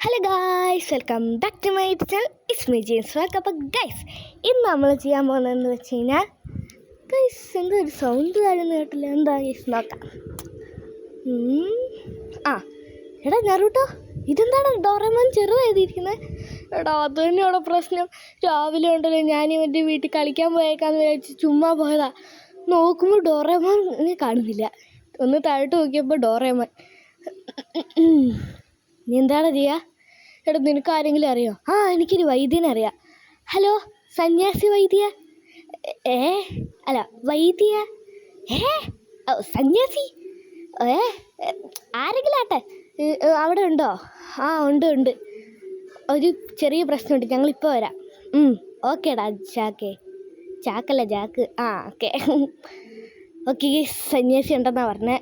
Hello guys, welcome back to my channel. It's me James. അപ്പോൾ guys, ഇന്ന് നമ്മൾ ചെയ്യാൻ പോകുന്നതെന്ന് വെച്ച് കഴിഞ്ഞാൽ ഗൈസ് എന്താ ഒരു സൗണ്ട് താഴ്ന്നു കേട്ടില്ല. എന്താ ഗൈസ് നോക്കാം. എടാ നറൂട്ടോ, ഇതെന്താണ് ഡോറേമോൻ ചെറുതായിരിക്കുന്നത്? എടാ അത് തന്നെയാണ് പ്രശ്നം. രാവിലെ ഉണ്ടല്ലോ ഞാൻ ഇവൻ്റെ വീട്ടിൽ കളിക്കാൻ പോയേക്കാന്ന് വിചാരിച്ച് ചുമ്മാ പോയതാ. നോക്കുമ്പോൾ ഡോറേമോൻ കാണുന്നില്ല. ഒന്ന് താഴോട്ട് നോക്കിയപ്പോൾ ഡോറേമോൻ. നീ എന്താണ് ചെയ്യുക? എടാ നിനക്ക് ആരെങ്കിലും അറിയോ? എനിക്കൊരു വൈദ്യനെ അറിയാം. ഹലോ, സന്യാസി വൈദ്യ? അല്ല വൈദ്യ. സന്യാസി ആരെങ്കിലും ആട്ടെ, അവിടെ ഉണ്ടോ? ഉണ്ട്. ഒരു ചെറിയ പ്രശ്നമുണ്ട്, ഞങ്ങളിപ്പോൾ വരാം. ഓക്കേടാ ചാക്കല്ല ജാക്ക്. Okay okay. സന്യാസി ഉണ്ടെന്നാണ് പറഞ്ഞത്.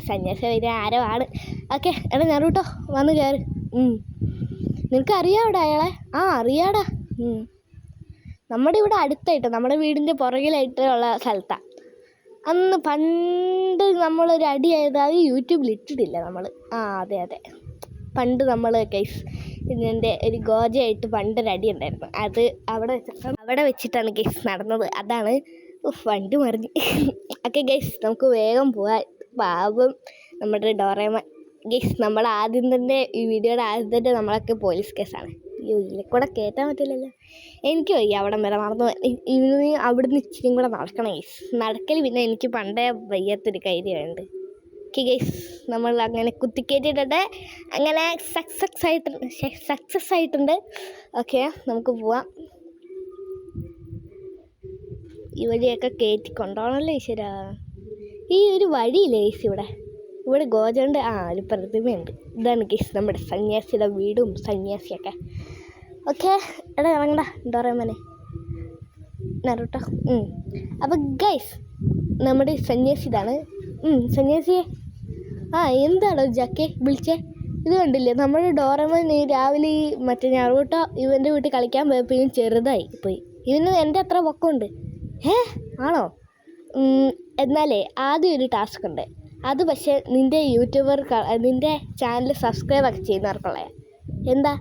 സന്യാസി വൈദ്യ ആരോ ആണ്. ഓക്കെ എടാ നറൂട്ടോ വന്ന് കയറി. നിനക്ക് അറിയാവിടെ അയാളെ? അറിയാടാ. നമ്മുടെ ഇവിടെ അടുത്തായിട്ട്, നമ്മുടെ വീടിൻ്റെ പുറകിലായിട്ടുള്ള സ്ഥലത്താണ്. അന്ന് പണ്ട് നമ്മളൊരു അടിയായത്, അത് യൂട്യൂബിൽ ഇട്ടിട്ടില്ല നമ്മൾ. അതെ പണ്ട് നമ്മൾ ഗൈസ് ഇതിൻ്റെ ഒരു ഗോജയായിട്ട് പണ്ടൊരടി ഉണ്ടായിരുന്നു. അത് അവിടെ വെച്ചിട്ടാണ് ഗൈസ് നടന്നത്. അതാണ് വണ്ടി മറിഞ്ഞ്. ഓക്കെ ഗൈസ്, നമുക്ക് വേഗം പോവാം. പാവം നമ്മുടെ ഡോറേമോൻ. ഗൈസ് നമ്മൾ ആദ്യം തന്നെ ഈ വീഡിയോയുടെ ആദ്യം തന്നെ നമ്മളൊക്കെ പോലീസ് കേസാണ്. ഇതിനെ കൂടെ കയറ്റാൻ പറ്റില്ലല്ലോ. എനിക്ക് വയ്യ അവിടം വരെ നടന്നു. ഇനി അവിടുന്ന് ഇച്ചിരി കൂടെ നടക്കണം ഗൈസ്. നടക്കൽ പിന്നെ എനിക്ക് പണ്ടേ വയ്യാത്തൊരു കാര്യമുണ്ട്. ഓക്കെ ഗൈസ്, നമ്മൾ അങ്ങനെ കുത്തിക്കയറ്റിയിട്ടുണ്ട്. അങ്ങനെ സക്സസ് ആയിട്ടുണ്ട്. ഓക്കെ നമുക്ക് പോവാം. ഈ വഴിയൊക്കെ കയറ്റി കൊണ്ടുപോകണമല്ലോ ഈശ്വരാ. ഈ ഒരു വഴിയില്ലേ ഗൈസ്, ഇവിടെ ഗോജുണ്ട്. ഒരു പ്രതിമയുണ്ട്. ഇതാണ് ഗൈസ് നമ്മുടെ സന്യാസിയുടെ വീടും സന്യാസിയൊക്കെ. ഓക്കെ എടാ ഇറങ്ങണ്ട ഡോറേമോനെ നറൂട്ടോ. അപ്പം ഗൈസ് നമ്മുടെ സന്യാസി ഇതാണ്. സന്യാസിയെ എന്താണോ ജാക്കെ വിളിച്ചേ? ഇത് കണ്ടില്ലേ, നമ്മുടെ ഡോറേമോൻ രാവിലെ മറ്റേ നറൂട്ടോ ഇവൻ്റെ വീട്ടിൽ കളിക്കാൻ പോയപ്പോൾ ഇവൻ ചെറുതായി പോയി. ഇവന് എൻ്റെ അത്ര പൊക്കമുണ്ട്. ആണോ? എന്നാലേ ആദ്യം ഒരു ടാസ്ക് ഉണ്ട്. അത് പക്ഷേ നിൻ്റെ നിൻ്റെ ചാനൽ സബ്സ്ക്രൈബ് ഒക്കെ ചെയ്യുന്നവർക്കുള്ള. എന്താ,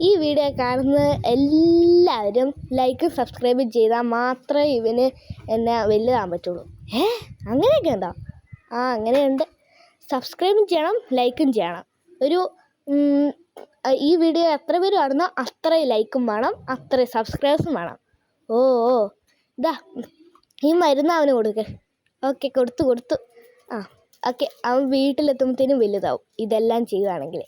ഈ വീഡിയോ കാണുന്ന എല്ലാവരും ലൈക്കും സബ്സ്ക്രൈബും ചെയ്താൽ മാത്രമേ ഇവന് എന്നെ വലുതാൻ പറ്റുള്ളൂ. അങ്ങനെയൊക്കെ ഉണ്ടോ? അങ്ങനെയുണ്ട്. സബ്സ്ക്രൈബും ചെയ്യണം, ലൈക്കും ചെയ്യണം. ഒരു ഈ വീഡിയോ എത്ര പേര് കാണുന്നോ അത്രയും ലൈക്കും വേണം, അത്രയും സബ്സ്ക്രൈബേഴ്സും വേണം. ഇതാ ഈ മരുന്ന് അവന് കൊടുക്ക്. ഓക്കെ കൊടുത്തു. ഓക്കെ, അവൻ വീട്ടിലെത്തുമ്പോഴത്തേനും വലുതാവും ഇതെല്ലാം ചെയ്യുകയാണെങ്കിൽ.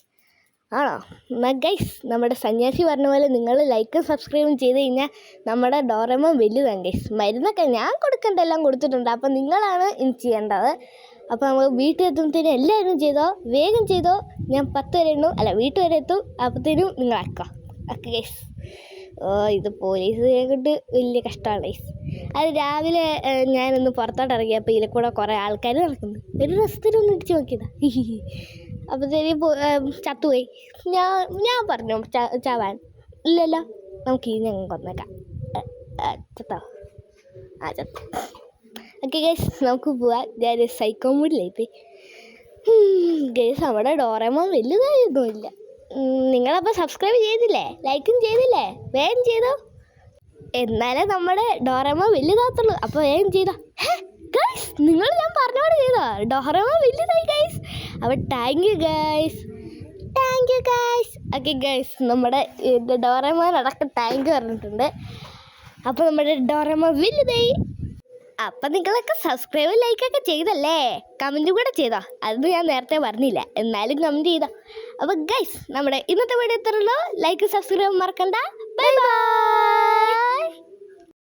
ആണോ? എന്നാൽ ഗൈസ് നമ്മുടെ സന്യാസി പറഞ്ഞ പോലെ നിങ്ങൾ ലൈക്കും സബ്സ്ക്രൈബും ചെയ്ത് കഴിഞ്ഞാൽ നമ്മുടെ ഡോറേമോൻ വലുതാണ് ഗൈസ്. മരുന്നൊക്കെ ഞാൻ കൊടുക്കേണ്ട എല്ലാം കൊടുത്തിട്ടുണ്ട്. അപ്പം നിങ്ങളാണ് ഇനി ചെയ്യേണ്ടത്. അപ്പോൾ നമ്മൾ വീട്ടിലെത്തുമ്പോഴത്തേനും എല്ലാവരും ചെയ്തോ, വേഗം ചെയ്തോ. ഞാൻ 10 വരെ എണ്ണും, വീട്ടിൽ വരെ എത്തും. അപ്പോഴത്തേനും നിങ്ങളാക്കാം. Okay guys. ഇത് പോലീസ് കൊണ്ട് വലിയ കഷ്ടമാണ് ഗൈസ്. അത് രാവിലെ ഞാനൊന്ന് പുറത്തോട്ട് ഇറങ്ങിയപ്പോൾ ഇതിൽ കൂടെ കുറേ ആൾക്കാർ നടക്കുന്നു. ഒരു രസത്തിനൊന്ന് ഇടിച്ച് നോക്കിയതാ. അപ്പോഴത്തേനും ചത്തുപോയി. ഞാൻ പറഞ്ഞു ചാവാൻ. ഇല്ലല്ലോ, നമുക്ക് ഇനി ഞങ്ങൾ കൊന്നേക്കാം. ചത്തോ? ചത്തു. ഓക്കെ ഗൈസ്, നമുക്ക് പോവാം. ഞാൻ സൈക്കോ മൂഡിലായിപ്പോയി ഗൈസ്. നമ്മുടെ ഡോറേമോൻ വലുതായൊന്നുമില്ല. നിങ്ങളപ്പോൾ സബ്സ്ക്രൈബ് ചെയ്തില്ലേ, ലൈക്കും ചെയ്തില്ലേ? വേഗം ചെയ്തോ, എന്നാലേ നമ്മുടെ ഡോറേമോൻ വലുതാത്തുള്ളൂ. അപ്പോൾ വേഗം ചെയ്തോ ഗൈസ്. ഞാൻ പറഞ്ഞോട് ചെയ്തോ, ഡോറേമോൻ വലുതായി ഗൈസ്. അപ്പോൾ thank you guys. Okay guys, നമ്മുടെ ഡോറേമോൻ അടക്കം താങ്ക് യു പറഞ്ഞിട്ടുണ്ട്. അപ്പോൾ നമ്മുടെ ഡോറേമോൻ വലുതായി. അപ്പം നിങ്ങളൊക്കെ സബ്സ്ക്രൈബ് ലൈക്കൊക്കെ ചെയ്തല്ലേ? കമൻറ്റും കൂടെ ചെയ്തോ. അത് ഞാൻ നേരത്തെ പറഞ്ഞില്ല, എന്നാലും കമൻറ്റ് ചെയ്തോ. അപ്പോൾ ഗൈസ് നമ്മുടെ ഇന്നത്തെ വീഡിയോ എത്രയുള്ളൂ. ലൈക്ക് സബ്സ്ക്രൈബ് മറക്കണ്ട. ബൈ.